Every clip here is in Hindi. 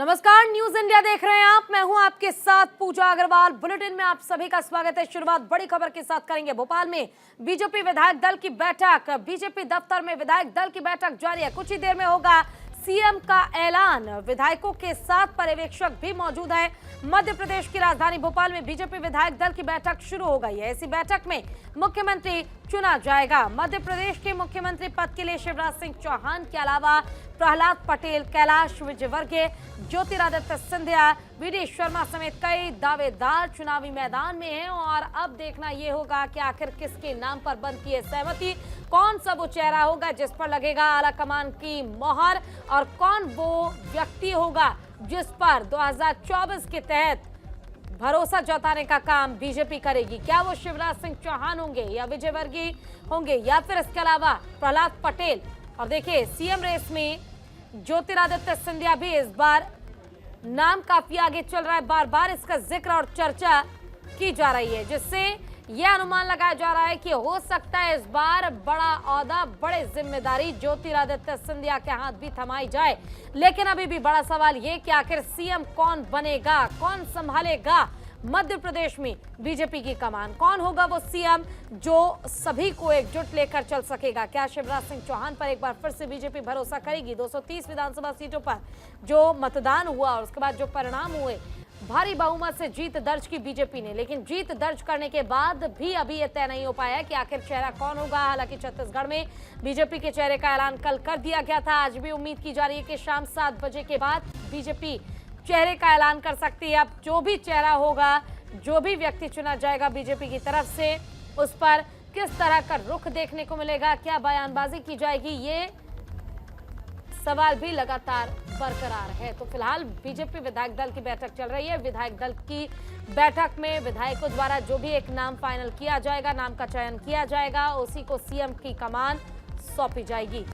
नमस्कार, न्यूज इंडिया देख रहे हैं आप। मैं हूं आपके साथ पूजा अग्रवाल। बुलेटिन में आप सभी का स्वागत है। शुरुआत बड़ी खबर के साथ करेंगे। भोपाल में बीजेपी विधायक दल की बैठक। बीजेपी दफ्तर में विधायक दल की बैठक जारी है। कुछ ही देर में होगा सीएम का ऐलान। विधायकों के साथ पर्यवेक्षक भी मौजूद है। मध्य प्रदेश की राजधानी भोपाल में बीजेपी विधायक दल की बैठक शुरू हो गई है। इसी बैठक में मुख्यमंत्री चुना जाएगा। मध्य प्रदेश के मुख्यमंत्री पद के लिए शिवराज सिंह चौहान के अलावा प्रहलाद पटेल, कैलाश विजयवर्गीय, ज्योतिरादित्य सिंधिया, वीडी शर्मा समेत कई दावेदार चुनावी मैदान में हैं। और अब देखना यह होगा कि आखिर किसके नाम पर बंद की है सहमति, कौन सा वो चेहरा होगा जिस पर लगेगा आलाकमान की मोहर, और कौन वो व्यक्ति होगा जिस पर 2024 के तहत भरोसा जताने का काम बीजेपी करेगी। क्या वो शिवराज सिंह चौहान होंगे या विजयवर्गीय होंगे या फिर इसके अलावा प्रहलाद पटेल। और देखिए, सीएम रेस में ज्योतिरादित्य सिंधिया भी इस बार नाम काफी आगे चल रहा है। बार बार इसका जिक्र और चर्चा की जा रही है, जिससे यह अनुमान लगाया जा रहा है कि हो सकता है इस बार बड़ा ओहदा, बड़े जिम्मेदारी ज्योतिरादित्य सिंधिया के हाथ भी थमाई जाए। लेकिन अभी भी बड़ा सवाल ये कि आखिर सीएम कौन बनेगा, कौन संभालेगा मध्य प्रदेश में बीजेपी की कमान। कौन होगा वो सीएम जो सभी को एकजुट लेकर चल सकेगा। क्या शिवराज सिंह चौहान पर एक बार फिर से बीजेपी भरोसा करेगी। 230 विधानसभा सीटों पर जो मतदान हुआ और उसके बाद जो परिणाम हुए, भारी बहुमत से जीत दर्ज की बीजेपी ने। लेकिन जीत दर्ज करने के बाद भी अभी यह तय नहीं हो पाया कि आखिर चेहरा कौन होगा। हालांकि छत्तीसगढ़ में बीजेपी के चेहरे का ऐलान कल कर दिया गया था। आज भी उम्मीद की जा रही है कि शाम 7 बजे के बाद बीजेपी चेहरे का ऐलान कर सकती है। अब जो भी चेहरा होगा, जो भी व्यक्ति चुना जाएगा बीजेपी की तरफ से, उस पर किस तरह का रुख देखने को मिलेगा, क्या बयानबाजी की जाएगी, ये सवाल भी लगातार बरकरार है। तो फिलहाल बीजेपी विधायक दल की बैठक चल रही है। विधायक दल की बैठक में विधायकों द्वारा जो भी एक नाम फाइनल किया जाएगा, नाम का चयन किया जाएगा, उसी को सीएम की कमान सौंपी जाएगी।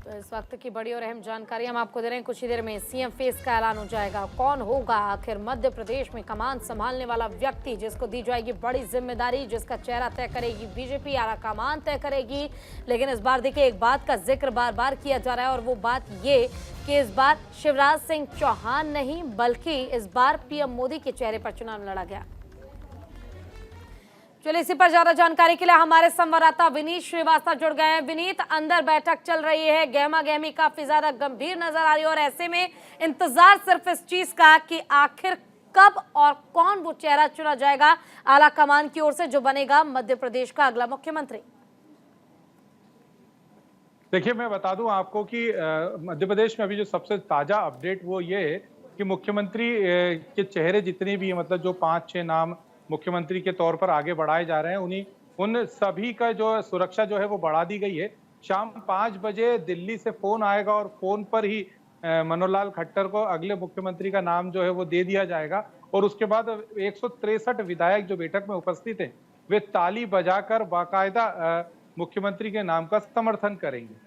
इस वक्त की बड़ी और अहम जानकारी हम आपको दे रहे हैं। कुछ ही देर में सीएम फेस का ऐलान हो जाएगा। कौन होगा आखिर मध्य प्रदेश में कमान संभालने वाला व्यक्ति, जिसको दी जाएगी बड़ी जिम्मेदारी, जिसका चेहरा तय करेगी बीजेपी, आला कमान तय करेगी। लेकिन इस बार देखिए, एक बात का जिक्र बार बार किया जा रहा है, और वो बात ये कि इस बार शिवराज सिंह चौहान नहीं, बल्कि इस बार पीएम मोदी के चेहरे पर चुनाव लड़ा गया। चलिए, इसी पर ज्यादा जानकारी के लिए हमारे संवाददाता विनीत श्रीवास्तव जुड़ गए हैं। विनीत, अंदर बैठक चल रही है, गहमा गहमी काफी ज्यादा गंभीर नजर आ रही है, और ऐसे में इंतजार सिर्फ इस चीज का कि आखिर कब और कौन वो चेहरा चुना जाएगा आला कमान की ओर से जो बनेगा मध्य प्रदेश का अगला मुख्यमंत्री। देखिए, मैं बता दूं आपको कि मध्य प्रदेश में अभी जो सबसे ताजा अपडेट वो ये है कि मुख्यमंत्री के चेहरे जितने भी, मतलब जो 5-6 नाम मुख्यमंत्री के तौर पर आगे बढ़ाए जा रहे हैं, उन सभी का जो सुरक्षा जो है वो बढ़ा दी गई है। शाम 5 बजे दिल्ली से फोन आएगा और फोन पर ही मनोहर लाल खट्टर को अगले मुख्यमंत्री का नाम जो है वो दे दिया जाएगा। और उसके बाद 163 विधायक जो बैठक में उपस्थित हैं, वे ताली बजाकर बाकायदा मुख्यमंत्री के नाम का समर्थन करेंगे।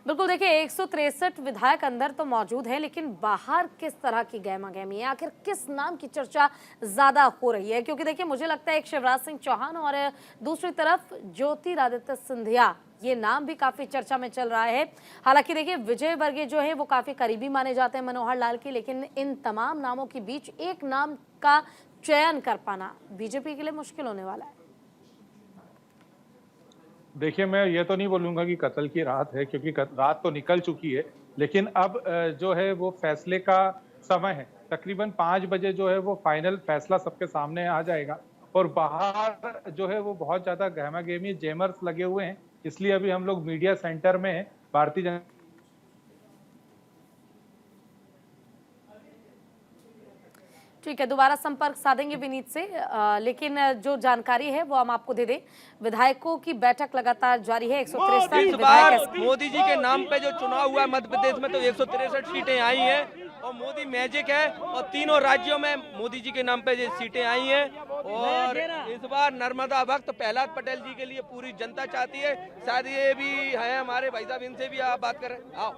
बिल्कुल। देखिए, 163 विधायक अंदर तो मौजूद हैं, लेकिन बाहर किस तरह की गहमा गहमी है, आखिर किस नाम की चर्चा ज्यादा हो रही है? क्योंकि देखिए, मुझे लगता है एक शिवराज सिंह चौहान और दूसरी तरफ ज्योतिरादित्य सिंधिया, ये नाम भी काफी चर्चा में चल रहा है। हालांकि देखिए, विजयवर्गीय जो है वो काफी करीबी माने जाते हैं मनोहर लाल के, लेकिन इन तमाम नामों के बीच एक नाम का चयन कर पाना बीजेपी के लिए मुश्किल होने वाला है। देखिए, मैं ये तो नहीं बोलूंगा कि कत्ल की रात है, क्योंकि रात तो निकल चुकी है, लेकिन अब जो है वो फैसले का समय है। तकरीबन 5 बजे जो है वो फाइनल फैसला सबके सामने आ जाएगा। और बाहर जो है वो बहुत ज्यादा गहमा गहमी, जैमर्स लगे हुए हैं, इसलिए अभी हम लोग मीडिया सेंटर में हैं। भारतीय जनता ठीक है, दोबारा संपर्क साधेंगे विनीत से, लेकिन जो जानकारी है वो हम आपको दे दें। विधायकों की बैठक लगातार जारी है। 163 विधायक मोदी जी के नाम पे जो चुनाव हुआ मध्य प्रदेश में, तो 163 सीटें आई हैं और मोदी मैजिक है, और तीनों राज्यों में मोदी जी के नाम पे जो सीटें आई हैं। और इस बार नर्मदा भक्त प्रहलाद पटेल जी के लिए पूरी जनता चाहती है। शायद ये भी है हमारे भाई साहब, इनसे भी आप बात करें। आओ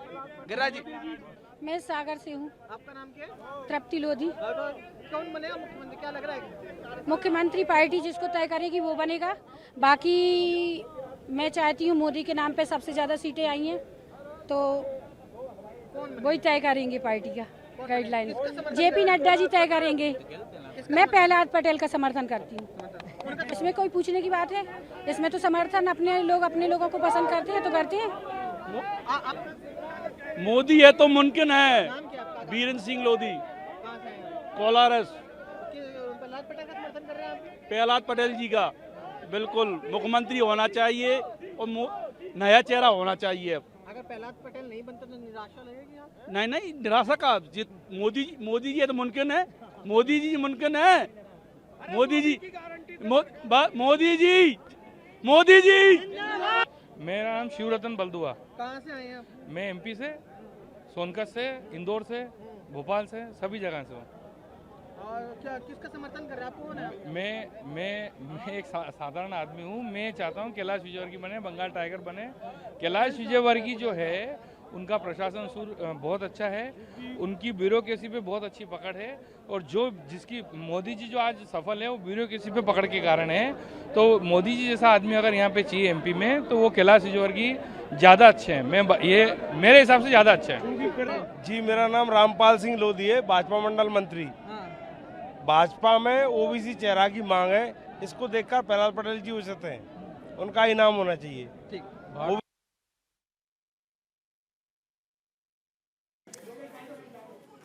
गिरिराज जी। मैं सागर से हूँ। आपका नाम क्या है? तृप्ति लोधी। तो कौन बनेगा मुख्यमंत्री, क्या लग रहा है? मुख्यमंत्री पार्टी जिसको तय करेगी वो बनेगा। बाकी मैं चाहती हूँ मोदी के नाम पे सबसे ज़्यादा सीटें आई हैं तो वही तय करेंगे पार्टी का गाइडलाइन। जेपी नड्डा जी तय करेंगे। मैं प्रहलाद पटेल का समर्थन करती हूँ। इसमें कोई पूछने की बात है? इसमें तो समर्थन अपने लोगों को पसंद करते हैं तो करते हैं। मोदी है तो मुमकिन है। नाम क्या आपका? बीरेंद्र सिंह लोधी, कहाँ से हैं आप? कोलारस। प्रहलाद पटेल का समर्थन कर रहे हैं आप? प्रहलाद पटेल जी का बिल्कुल मुख्यमंत्री होना चाहिए और नया चेहरा होना चाहिए। अगर प्रहलाद पटेल नहीं बनता तो निराशा लगेगी आप? नहीं निराशा का मोदी जी है तो मुमकिन है। मोदी जी मुमकिन है। मोदी जी मेरा नाम शिवरतन बलदुआ। कहाँ से आए हैं आप? मैं एमपी से, सोनकत से, इंदौर से, भोपाल से, सभी जगह से हूँ। और क्या किसका समर्थन कर रहे हैं आप? कौन है? मैं एक साधारण आदमी हूँ। मैं चाहता हूँ कैलाश विजयवर्गीय बने, बंगाल टाइगर बने। कैलाश विजयवर्गीय जो है उनका प्रशासन बहुत अच्छा है, उनकी ब्यूरोक्रेसी पे बहुत अच्छी पकड़ है और जिसकी मोदी जी जो आज सफल है वो ब्यूरोक्रेसी पे पकड़ के कारण है। तो मोदी जी जैसा आदमी अगर यहाँ पे चाहिए एमपी में तो वो कैलाश विजयवर्गीय ज़्यादा अच्छे हैं। ये मेरे हिसाब से ज़्यादा अच्छा है। जी, मेरा नाम रामपाल सिंह लोधी है, भाजपा मंडल मंत्री। भाजपा में ओबीसी चेहरा की मांग है, इसको देखकर प्रहलाद पटेल जी हो सकते हैं, उनका इनाम होना चाहिए। ठीक।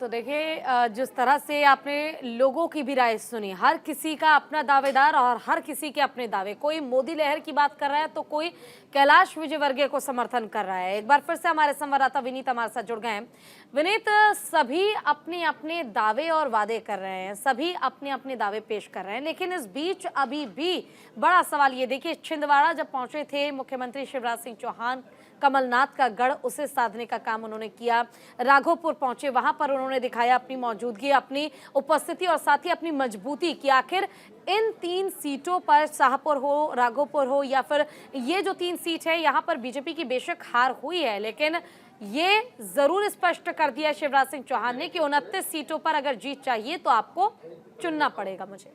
तो देखिए जिस तरह से आपने लोगों की भी राय सुनी, हर किसी का अपना दावेदार और हर किसी के अपने दावे। कोई मोदी लहर की बात कर रहा है तो कोई कैलाश विजयवर्गीय को समर्थन कर रहा है। एक बार फिर से हमारे संवाददाता विनीत हमारे साथ जुड़ गए हैं। विनीत, सभी अपने अपने दावे और वादे कर रहे हैं, सभी अपने अपने दावे पेश कर रहे हैं, लेकिन इस बीच अभी भी बड़ा सवाल ये देखिए, छिंदवाड़ा जब पहुंचे थे मुख्यमंत्री शिवराज सिंह चौहान, कमलनाथ का गढ़ उसे साधने का काम उन्होंने किया। राघोपुर पहुंचे, वहां पर उन्होंने दिखाया अपनी मौजूदगी, अपनी उपस्थिति और साथ ही अपनी मजबूती कि आखिर इन 3 सीटों पर, शाहपुर हो, राघोपुर हो या फिर ये जो 3 सीट है, यहां पर बीजेपी की बेशक हार हुई है, लेकिन ये जरूर स्पष्ट कर दिया शिवराज सिंह चौहान ने कि 29 सीटों पर अगर जीत चाहिए तो आपको चुनना पड़ेगा मुझे।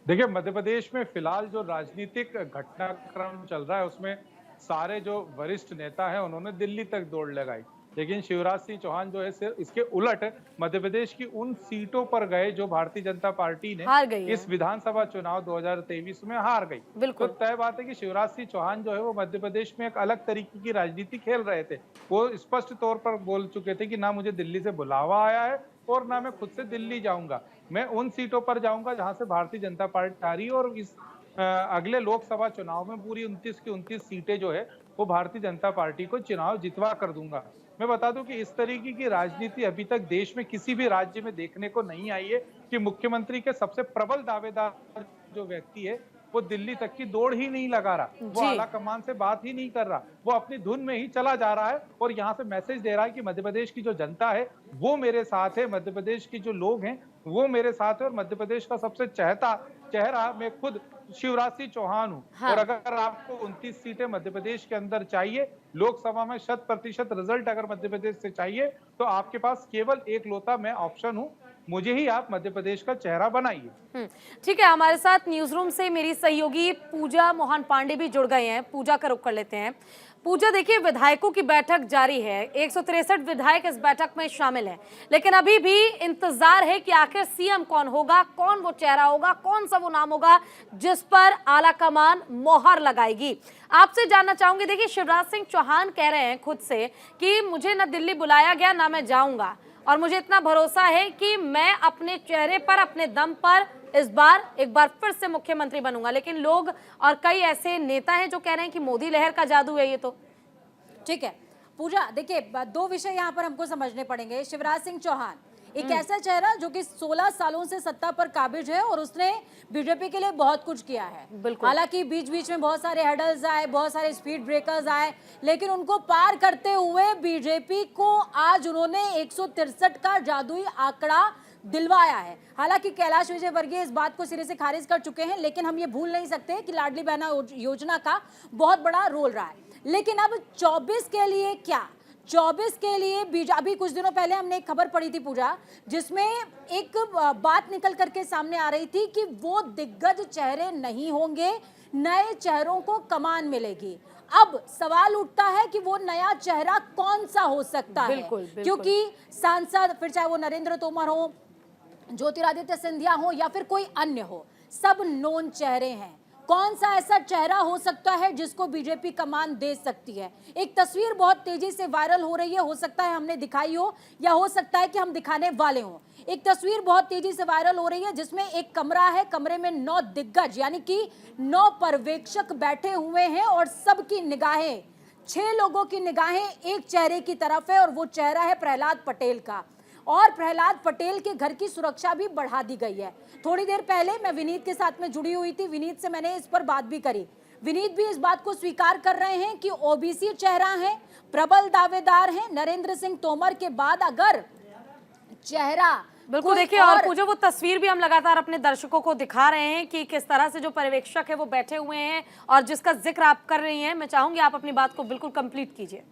देखिए, मध्य प्रदेश में फिलहाल जो राजनीतिक घटनाक्रम चल रहा है उसमें सारे जो वरिष्ठ नेता हैं उन्होंने दिल्ली तक दौड़ लगाई, लेकिन शिवराज सिंह चौहान जो है सिर्फ इसके उलट मध्य प्रदेश की उन सीटों पर गए जो भारतीय जनता पार्टी ने इस विधानसभा चुनाव 2023 में हार गई। बिल्कुल तो तय बात है कि शिवराज सिंह चौहान जो है वो मध्य प्रदेश में एक अलग तरीके की राजनीति खेल रहे थे। वो स्पष्ट तौर पर बोल चुके थे कि ना मुझे दिल्ली से बुलावा आया है और ना मैं खुद से दिल्ली जाऊंगा, मैं उन सीटों पर जाऊंगा जहां से भारतीय जनता पार्टी आ रही है और इस अगले लोकसभा चुनाव में पूरी 29 की 29 सीटें जो है वो भारतीय जनता पार्टी को चुनाव जितवा कर दूंगा। मैं बता दूं कि इस तरीके की राजनीति अभी तक देश में किसी भी राज्य में देखने को नहीं आई है कि मुख्यमंत्री के सबसे प्रबल दावेदार जो व्यक्ति है वो दिल्ली तक की दौड़ ही नहीं लगा रहा, वो आला कमान से बात ही नहीं कर रहा, वो अपनी धुन में ही चला जा रहा है और यहाँ से मैसेज दे रहा है कि मध्य प्रदेश की जो जनता है वो मेरे साथ है, मध्य प्रदेश की जो लोग हैं वो मेरे साथ है और मध्य प्रदेश का सबसे चहेता चेहरा मैं खुद शिवराज सिंह चौहान हूँ। हाँ। और अगर आपको 29 सीटें मध्य प्रदेश के अंदर चाहिए, लोकसभा में 100% रिजल्ट अगर मध्य प्रदेश से चाहिए तो आपके पास केवल एक लौता मैं ऑप्शन हूँ, मुझे ही आप मध्य प्रदेश का चेहरा बनाइए। ठीक है, हमारे साथ न्यूज रूम से मेरी सहयोगी पूजा मोहन पांडे भी जुड़ गए हैं। पूजा का रुख कर लेते हैं। पूजा, देखिए विधायकों की बैठक जारी है, 163 विधायक इस बैठक में शामिल हैं, लेकिन अभी भी इंतजार है कि आखिर सीएम कौन होगा, कौन वो चेहरा होगा, कौन सा वो नाम होगा जिस पर आलाकमान मोहर लगाएगी। आपसे जानना चाहूंगी, देखिए शिवराज सिंह चौहान कह रहे हैं खुद से कि मुझे ना दिल्ली बुलाया गया ना मैं जाऊंगा और मुझे इतना भरोसा है कि मैं अपने चेहरे पर, अपने दम पर इस बार एक बार फिर से मुख्यमंत्री बनूंगा, लेकिन लोग और कई ऐसे नेता हैं जो कह रहे हैं कि मोदी लहर का जादू है ये। तो ठीक है पूजा, देखिए 2 विषय यहाँ पर हमको समझने पड़ेंगे। शिवराज सिंह चौहान एक ऐसा चेहरा जो कि 16 सालों से सत्ता पर काबिज है और उसने बीजेपी के लिए बहुत कुछ किया है। हालांकि बीच बीच में बहुत सारे हर्डल्स आए, बहुत सारे स्पीड ब्रेकर्स आए, लेकिन उनको पार करते हुए बीजेपी को आज उन्होंने 163 का जादुई आंकड़ा दिलवाया है। हालांकि कैलाश विजयवर्गीय इस बात को सिरे से खारिज कर चुके हैं, लेकिन हम ये भूल नहीं सकते कि लाडली बहना योजना का बहुत बड़ा रोल रहा है। लेकिन अब 24 के लिए क्या, 24 के लिए अभी कुछ दिनों पहले हमने एक खबर पढ़ी थी पूजा, जिसमें एक बात निकल करके सामने आ रही थी कि वो दिग्गज चेहरे नहीं होंगे, नए चेहरों को कमान मिलेगी। अब सवाल उठता है कि वो नया चेहरा कौन सा हो सकता है, क्योंकि सांसद, फिर चाहे वो नरेंद्र तोमर हो, ज्योतिरादित्य सिंधिया हो या फिर कोई अन्य हो, सब नोन चेहरे हैं। कौन सा ऐसा चेहरा हो सकता है जिसको बीजेपी कमान दे सकती है? एक तस्वीर बहुत तेजी से वायरल हो रही है, हो सकता है हमने दिखाई हो या हो सकता है कि हम दिखाने वाले हों। एक तस्वीर बहुत तेजी से वायरल हो रही है जिसमें एक कमरा है, कमरे में 9 दिग्गज यानी कि 9 पर्यवेक्षक बैठे हुए हैं और सबकी निगाहें, 6 लोगों की निगाहें एक चेहरे की तरफ है और वो चेहरा है प्रहलाद पटेल का। और प्रहलाद पटेल के घर की सुरक्षा भी बढ़ा दी गई है। थोड़ी देर पहले मैं विनीत के साथ में जुड़ी हुई थी, विनीत से मैंने इस पर बात भी करी। विनीत भी इस बात को स्वीकार कर रहे हैं कि ओबीसी चेहरा है, प्रबल दावेदार हैं। नरेंद्र सिंह तोमर के बाद अगर चेहरा बिल्कुल देखिए, और पूजा वो तस्वीर भी हम लगातार अपने दर्शकों को दिखा रहे हैं कि किस तरह से जो पर्यवेक्षक है वो बैठे हुए हैं और जिसका जिक्र आप कर रही हैं। मैं चाहूंगी आप अपनी बात को बिल्कुल कंप्लीट कीजिए।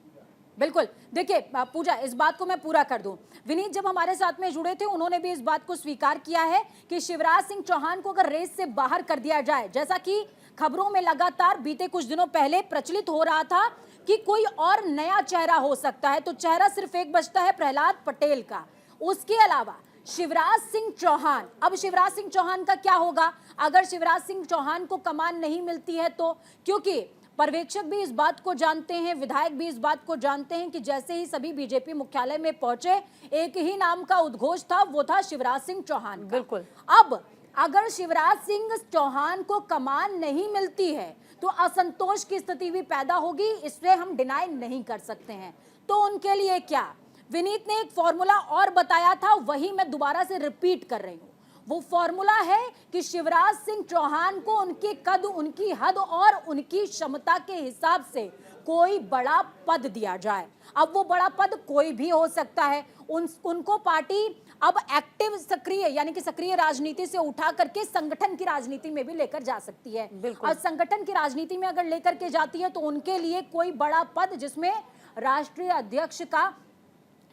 बिल्कुल, देखिए पूजा, इस बात को मैं पूरा कर दूं। विनीत जब हमारे साथ में जुड़े थे, उन्होंने भी इस बात को स्वीकार किया है कि शिवराज सिंह चौहान को अगर रेस से बाहर कर दिया जाए, जैसा कि खबरों में लगातार बीते कुछ दिनों पहले प्रचलित हो रहा था कि कोई और नया चेहरा हो सकता है, तो चेहरा सिर्फ एक बचता है प्रहलाद पटेल का। उसके अलावा शिवराज सिंह चौहान, अब शिवराज सिंह चौहान का क्या होगा अगर शिवराज सिंह चौहान को कमान नहीं मिलती है तो? क्योंकि पर्यवेक्षक भी इस बात को जानते हैं, विधायक भी इस बात को जानते हैं कि जैसे ही सभी बीजेपी मुख्यालय में पहुंचे, एक ही नाम का उद्घोष था, वो था शिवराज सिंह चौहान। बिल्कुल। अब अगर शिवराज सिंह चौहान को कमान नहीं मिलती है तो असंतोष की स्थिति भी पैदा होगी, इससे हम डिनाई नहीं कर सकते हैं। तो उनके लिए क्या? विनीत ने एक फॉर्मूला और बताया था, वही मैं दोबारा से रिपीट कर रही हूं। वो फॉर्मूला है कि शिवराज सिंह चौहान को उनके कद, उनकी हद और उनकी क्षमता के हिसाब से कोई बड़ा पद दिया जाए। अब वो बड़ा पद कोई भी हो सकता है। उनको पार्टी अब एक्टिव, सक्रिय यानी कि सक्रिय राजनीति से उठा करके संगठन की राजनीति में भी लेकर जा सकती है। और संगठन की राजनीति में अगर लेकर के जाती है तो उनके लिए कोई बड़ा पद जिसमें राष्ट्रीय अध्यक्ष का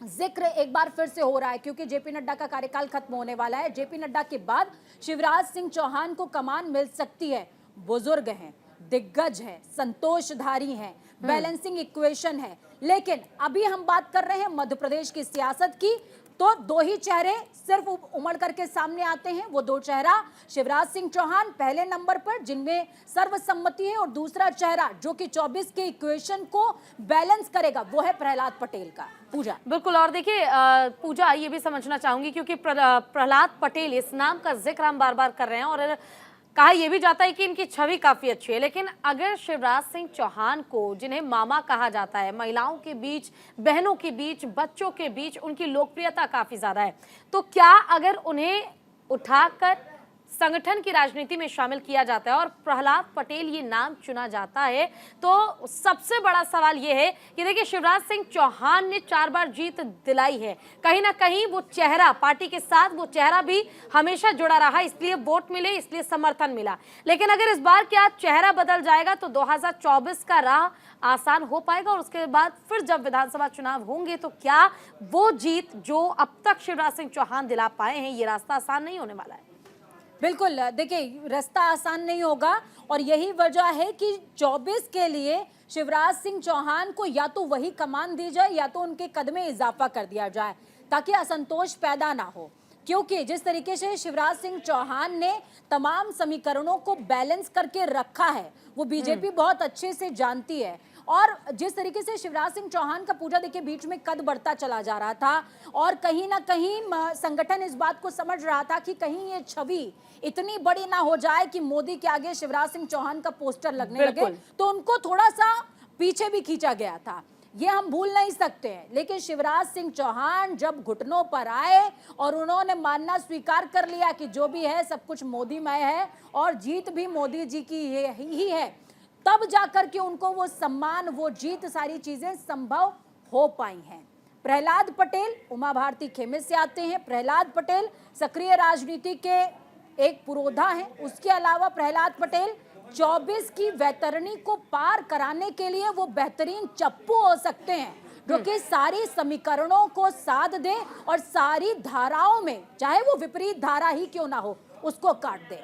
जिक्र एक बार फिर से हो रहा है, क्योंकि जेपी नड्डा का कार्यकाल खत्म होने वाला है। जेपी नड्डा के बाद शिवराज सिंह चौहान को कमान मिल सकती है। बुजुर्ग हैं, दिग्गज हैं, संतोषधारी हैं, बैलेंसिंग इक्वेशन है। लेकिन अभी हम बात कर रहे हैं मध्य प्रदेश की सियासत की, तो 2 ही चेहरे सिर्फ उमड़ करके सामने आते हैं। वो 2 चेहरा शिवराज सिंह चौहान पहले नंबर पर, जिनमें सर्वसम्मति है, और दूसरा चेहरा जो कि 24 के इक्वेशन को बैलेंस करेगा, वो है प्रहलाद पटेल का। पूजा बिल्कुल, और देखिए पूजा, ये भी समझना चाहूंगी क्योंकि प्रहलाद पटेल इस नाम का जिक्र हम बार बार कर रहे हैं और कहा यह भी जाता है कि इनकी छवि काफी अच्छी है। लेकिन अगर शिवराज सिंह चौहान को, जिन्हें मामा कहा जाता है, महिलाओं के बीच, बहनों के बीच, बच्चों के बीच उनकी लोकप्रियता काफी ज्यादा है, तो क्या अगर उन्हें उठाकर संगठन की राजनीति में शामिल किया जाता है और प्रहलाद पटेल ये नाम चुना जाता है, तो सबसे बड़ा सवाल ये है कि देखिए शिवराज सिंह चौहान ने 4 बार जीत दिलाई है। कहीं ना कहीं वो चेहरा, पार्टी के साथ वो चेहरा भी हमेशा जुड़ा रहा, इसलिए वोट मिले, इसलिए समर्थन मिला। लेकिन अगर इस बार क्या चेहरा बदल जाएगा तो 2024 का राह आसान हो पाएगा और उसके बाद फिर जब विधानसभा चुनाव होंगे तो क्या वो जीत जो अब तक शिवराज सिंह चौहान दिला पाए हैं, ये रास्ता आसान नहीं होने वाला है? बिल्कुल, देखिए रास्ता आसान नहीं होगा और यही वजह है कि 24 के लिए शिवराज सिंह चौहान को या तो वही कमान दी जाए या तो उनके कद में इजाफा कर दिया जाए, ताकि असंतोष पैदा ना हो। क्योंकि जिस तरीके से शिवराज सिंह चौहान ने तमाम समीकरणों को बैलेंस करके रखा है, वो बीजेपी बहुत अच्छे से जानती है। और जिस तरीके से शिवराज सिंह चौहान का, पूजा देखिए, बीच में कद बढ़ता चला जा रहा था और कहीं ना कहीं संगठन इस बात को समझ रहा था कि कहीं ये छवि इतनी बड़ी ना हो जाए कि मोदी के आगे शिवराज सिंह चौहान का पोस्टर लगने लगे, तो उनको थोड़ा सा पीछे भी खींचा गया था, ये हम भूल नहीं सकते हैं। लेकिन शिवराज सिंह चौहान जब घुटनों पर आए और उन्होंने मानना स्वीकार कर लिया कि जो भी है सब कुछ मोदीमय है और जीत भी मोदी जी की ही है, तब जाकर के उनको वो सम्मान, वो जीत, सारी चीजें संभव हो पाई हैं। प्रहलाद पटेल उमा भारती खेमे से आते हैं। प्रहलाद पटेल सक्रिय राजनीति के एक पुरोधा हैं। उसके अलावा प्रहलाद पटेल 24 की वैतरणी को पार कराने के लिए वो बेहतरीन चप्पू हो सकते हैं। जो कि सारी समीकरणों को साध दे और सारी धाराओं में, चाहे वो विपरीत धारा ही क्यों ना हो, उसको काट दे।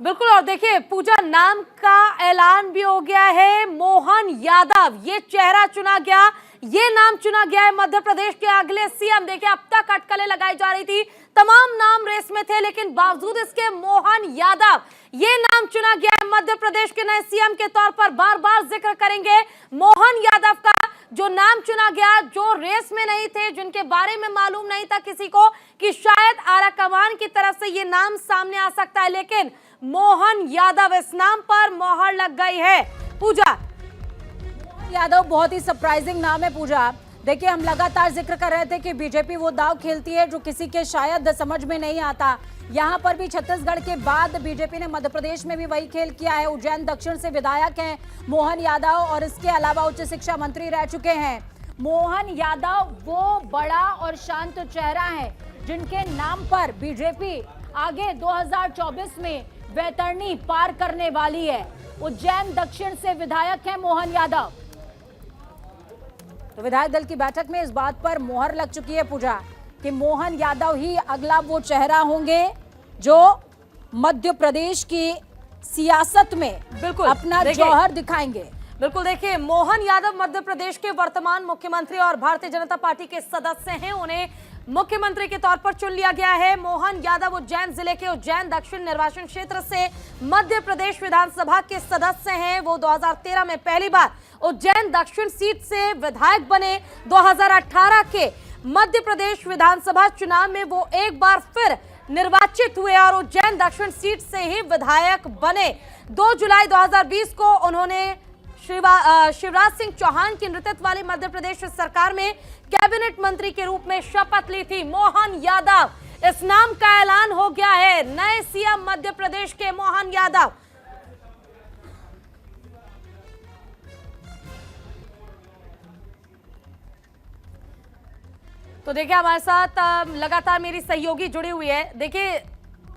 बिल्कुल। और देखिए पूजा, नाम का ऐलान भी हो गया है। मोहन यादव ये चेहरा चुना गया, ये नाम चुना गया है मध्य प्रदेश के अगले सीएम। देखिए अब तक अटकलें लगाई जा रही थी, तमाम नाम रेस में थे, लेकिन बावजूद इसके मोहन यादव ये नाम चुना गया है मध्य प्रदेश के नए सीएम के तौर पर। बार बार जिक्र करेंगे मोहन यादव का, जो नाम चुना गया, जो रेस में नहीं थे, जिनके बारे में मालूम नहीं था किसी को कि शायद आरा कमान की तरफ से ये नाम सामने आ सकता है, लेकिन मोहन यादव, इस नाम पर मोहर लग गई है। पूजा, यादव बहुत ही सरप्राइजिंग नाम है पूजा। देखिए हम लगातार जिक्र कर रहे थे कि बीजेपी वो दाव खेलती है जो किसी के शायद समझ में नहीं आता। यहाँ पर भी छत्तीसगढ़ के बाद बीजेपी ने मध्य प्रदेश में भी वही खेल किया है। उज्जैन दक्षिण से विधायक हैं मोहन यादव और इसके अलावा उच्च शिक्षा मंत्री रह चुके हैं। मोहन यादव वो बड़ा और शांत चेहरा है जिनके नाम पर बीजेपी आगे 2024 में वैतरणी पार करने वाली है। उज्जैन दक्षिण से विधायक हैं मोहन यादव। तो विधायक दल की बैठक में इस बात पर मोहर लग चुकी है पूजा कि मोहन यादव ही अगला वो चेहरा होंगे जो मध्य प्रदेश की सियासत में बिल्कुल अपना जौहर दिखाएंगे। बिल्कुल। देखिए मोहन यादव मध्य प्रदेश के वर्तमान मुख्यमंत्री और भारतीय जनता पार्टी के सदस्य हैं। उन्हें मुख्यमंत्री के तौर पर चुन लिया गया है। मोहन यादव उज्जैन जिले के उज्जैन दक्षिण निर्वाचन क्षेत्र से मध्य प्रदेश विधानसभा के सदस्य हैं। वो 2013 में पहली बार उज्जैन दक्षिण सीट से विधायक बने। 2018 के मध्य प्रदेश विधानसभा चुनाव में वो एक बार फिर निर्वाचित हुए और उज्जैन दक्षिण सीट से ही विधायक बने। 2 जुलाई 2020 को उन्होंने शिवराज सिंह चौहान की नेतृत्व वाली मध्य प्रदेश सरकार में कैबिनेट मंत्री के रूप में शपथ ली थी। मोहन यादव, इस नाम का ऐलान हो गया है, नए सीएम मध्य प्रदेश के मोहन यादव। तो देखिए हमारे साथ लगातार मेरी सहयोगी जुड़ी हुई है। देखिए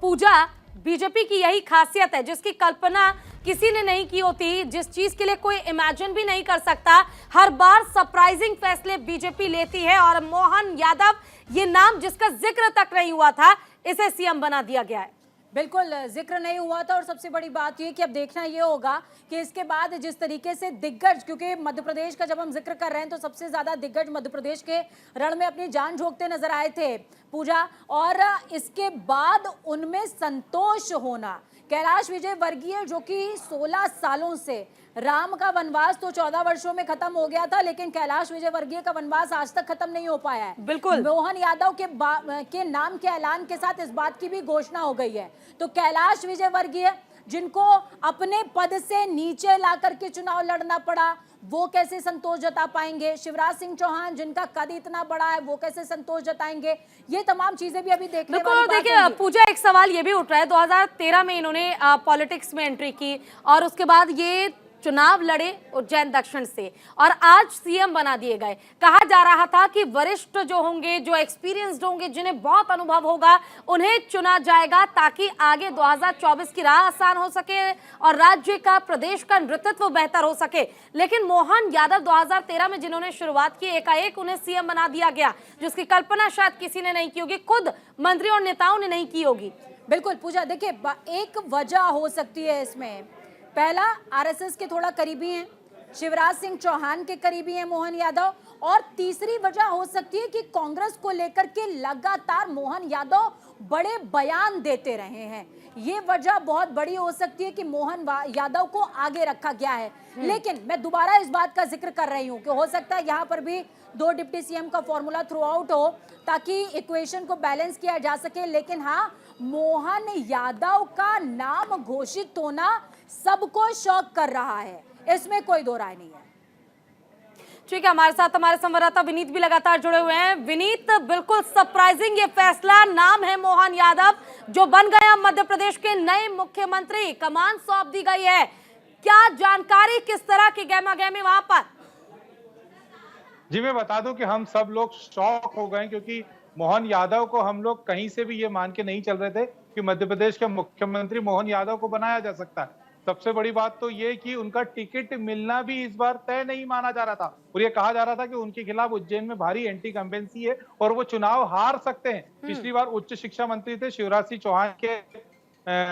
पूजा, बीजेपी की यही खासियत है जिसकी कल्पना किसी ने नहीं की होती, जिस चीज के लिए कोई इमेजिन भी नहीं कर सकता। हर बार सरप्राइजिंग फैसले बीजेपी लेती है और मोहन यादव ये नाम जिसका जिक्र तक नहीं हुआ था, इसे सीएम बना दिया गया है। बिल्कुल जिक्र नहीं हुआ था और सबसे बड़ी बात ये कि अब देखना ये होगा कि इसके बाद जिस तरीके से दिग्गज, क्योंकि मध्य प्रदेश का जब हम जिक्र कर रहे हैं तो सबसे ज्यादा दिग्गज मध्य प्रदेश के रण में अपनी जान झोंकते नजर आए थे पूजा, और इसके बाद उनमें संतोष होना। कैलाश विजयवर्गीय जो कि 16 सालों से, राम का वनवास तो 14 वर्षों में खत्म हो गया था, लेकिन कैलाश विजयवर्गीय का वनवास आज तक खत्म नहीं हो पाया है। बिल्कुल। मोहन यादव के नाम के ऐलान के साथ इस बात की भी घोषणा हो गई है। तो कैलाश विजयवर्गीय जिनको अपने पद से नीचे ला करके चुनाव लड़ना पड़ा, वो कैसे संतोष जता पाएंगे? शिवराज सिंह चौहान जिनका कद इतना बड़ा है, वो कैसे संतोष जताएंगे? ये तमाम चीजें भी अभी देखने वाली बात देखिए होगी। पूजा, एक सवाल ये भी उठ रहा है, 2013 में इन्होंने पॉलिटिक्स में एंट्री की और उसके बाद ये चुनाव लड़े उज्जैन दक्षिण से और आज सीएम बना दिए गए। कहा जा रहा था कि वरिष्ठ जो होंगे, जो एक्सपीरियंस्ड होंगे, जिन्हें बहुत अनुभव होगा, उन्हें चुना जाएगा ताकि आगे 2024 की राह आसान हो सके और राज्य का, प्रदेश का नेतृत्व बेहतर हो सके। लेकिन मोहन यादव 2013 में जिन्होंने शुरुआत की, एकाएक उन्हें सीएम बना दिया गया, जिसकी कल्पना शायद किसी ने नहीं की होगी, खुद मंत्री और नेताओं ने नहीं की होगी। बिल्कुल पूजा, देखिए एक वजह हो सकती है इसमें। पहला, आरएसएस के थोड़ा करीबी हैं, शिवराज सिंह चौहान के करीबी हैं मोहन यादव, और तीसरी वजह हो सकती है कि कांग्रेस को लेकर के लगातार मोहन यादव बड़े बयान देते रहे हैं। ये वजह बहुत बड़ी हो सकती है कि मोहन यादव को आगे रखा गया है। लेकिन मैं दोबारा इस बात का जिक्र कर रही हूँ कि हो सकता है यहाँ पर भी 2 डिप्टी सीएम का फॉर्मूला थ्रू आउट हो ताकि इक्वेशन को बैलेंस किया जा सके। लेकिन हाँ, मोहन यादव का नाम घोषित होना सबको शॉक कर रहा है, इसमें कोई दो राय नहीं है। ठीक है, हमारे साथ हमारे संवाददाता विनीत भी लगातार जुड़े हुए हैं। विनीत, बिल्कुल सरप्राइजिंग ये फैसला, नाम है मोहन यादव जो बन गया मध्य प्रदेश के नए मुख्यमंत्री, कमान सौंप दी गई है। क्या जानकारी, किस तरह की गहमा-गहमी वहां पर? जी मैं बता दूं कि हम सब लोग शॉक हो गए क्योंकि मोहन यादव को हम लोग कहीं से भी ये मान के नहीं चल रहे थे कि मध्य प्रदेश के मुख्यमंत्री मोहन यादव को बनाया जा सकता है। सबसे बड़ी बात तो ये कि उनका टिकट मिलना भी इस बार तय नहीं माना जा रहा था और ये कहा जा रहा था कि उनके खिलाफ उज्जैन में भारी एंटी कंपेंसी है और वो चुनाव हार सकते हैं। पिछली बार उच्च शिक्षा मंत्री थे शिवराज सिंह चौहान के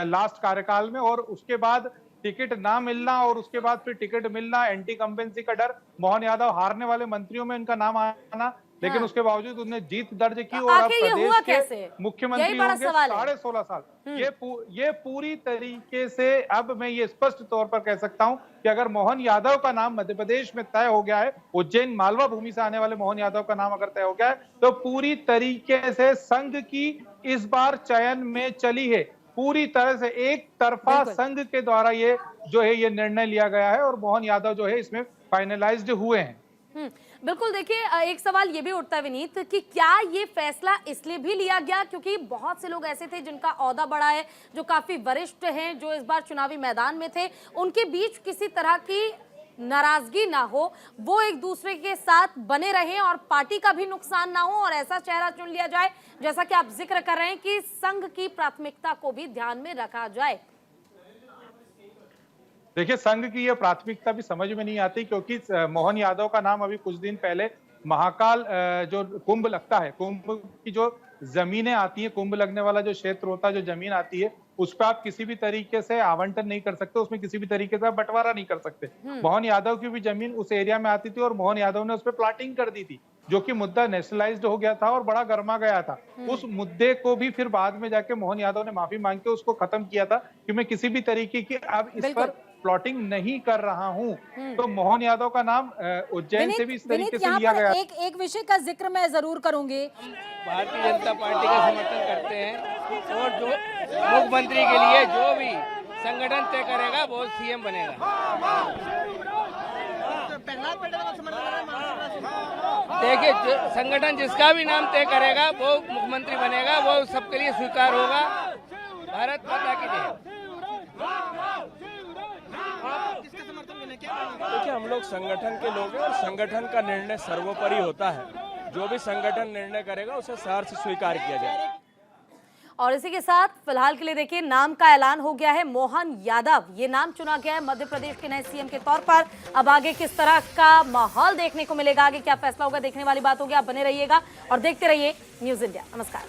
लास्ट कार्यकाल में, और उसके बाद टिकट ना मिलना और उसके बाद फिर टिकट मिलना, एंटी कंपेंसी का डर, मोहन यादव हारने वाले मंत्रियों में इनका नाम आना, लेकिन उसके बावजूद उन्होंने जीत दर्ज की और अब प्रदेश के मुख्यमंत्री होंगे 16.5 साल। ये पूरी तरीके से अब मैं ये स्पष्ट तौर पर कह सकता हूं कि अगर मोहन यादव का नाम मध्य प्रदेश में तय हो गया है, उज्जैन मालवा भूमि से आने वाले मोहन यादव का नाम अगर तय हो गया है, तो पूरी तरीके से संघ की इस बार चयन में चली है। पूरी तरह से एक तरफा संघ के द्वारा ये जो है ये निर्णय लिया गया है और मोहन यादव जो है इसमें फाइनलाइज्ड हुए हैं। बिल्कुल, देखिए एक सवाल ये भी उठता है विनीत कि क्या ये फैसला इसलिए भी लिया गया क्योंकि बहुत से लोग ऐसे थे जिनका ओहदा बड़ा है, जो काफी वरिष्ठ हैं, जो इस बार चुनावी मैदान में थे, उनके बीच किसी तरह की नाराजगी ना हो, वो एक दूसरे के साथ बने रहें और पार्टी का भी नुकसान ना हो और ऐसा चेहरा चुन लिया जाए, जैसा कि आप जिक्र कर रहे हैं कि संघ की प्राथमिकता को भी ध्यान में रखा जाए। देखिए, संघ की ये प्राथमिकता भी समझ में नहीं आती क्योंकि मोहन यादव का नाम अभी कुछ दिन पहले महाकाल जो कुंभ लगता है, कुंभ की जो जमीनें आती हैं, कुंभ लगने वाला जो क्षेत्र होता है, जो जमीन आती है, उस पर आप किसी भी तरीके से आवंटन नहीं कर सकते, उसमें किसी भी तरीके से आप बंटवारा नहीं कर सकते। मोहन यादव की भी जमीन उस एरिया में आती थी और मोहन यादव ने उस पर प्लाटिंग कर दी थी, जो कि मुद्दा नेशनलाइज्ड हो गया था और बड़ा गर्मा गया था। उस मुद्दे को भी फिर बाद में जाके मोहन यादव ने माफी मांग के उसको खत्म किया था कि मैं किसी भी तरीके की अब इस पर प्लॉटिंग नहीं कर रहा हूं। तो मोहन यादव का नाम उज्जैन से भी इस तरीके से लिया गया। एक विषय का जिक्र मैं जरूर करूंगी। भारतीय जनता पार्टी का समर्थन करते हैं और जो मुख्यमंत्री के लिए जो भी संगठन तय करेगा वो सीएम बनेगा। देखिए, संगठन जिसका भी नाम तय करेगा वो मुख्यमंत्री बनेगा, वो सबके लिए स्वीकार होगा। भारत माता की जय। देखिए, हम लोग संगठन के लोग हैं और संगठन का निर्णय सर्वोपरि होता है। जो भी संगठन निर्णय करेगा उसे सहर्ष से स्वीकार किया जाए। और इसी के साथ फिलहाल के लिए देखिए नाम का ऐलान हो गया है, मोहन यादव ये नाम चुना गया है मध्य प्रदेश के नए सीएम के तौर पर। अब आगे किस तरह का माहौल देखने को मिलेगा, आगे क्या फैसला होगा, देखने वाली बात होगी। आप बने रहिएगा और देखते रहिए न्यूज़ इंडिया। नमस्कार।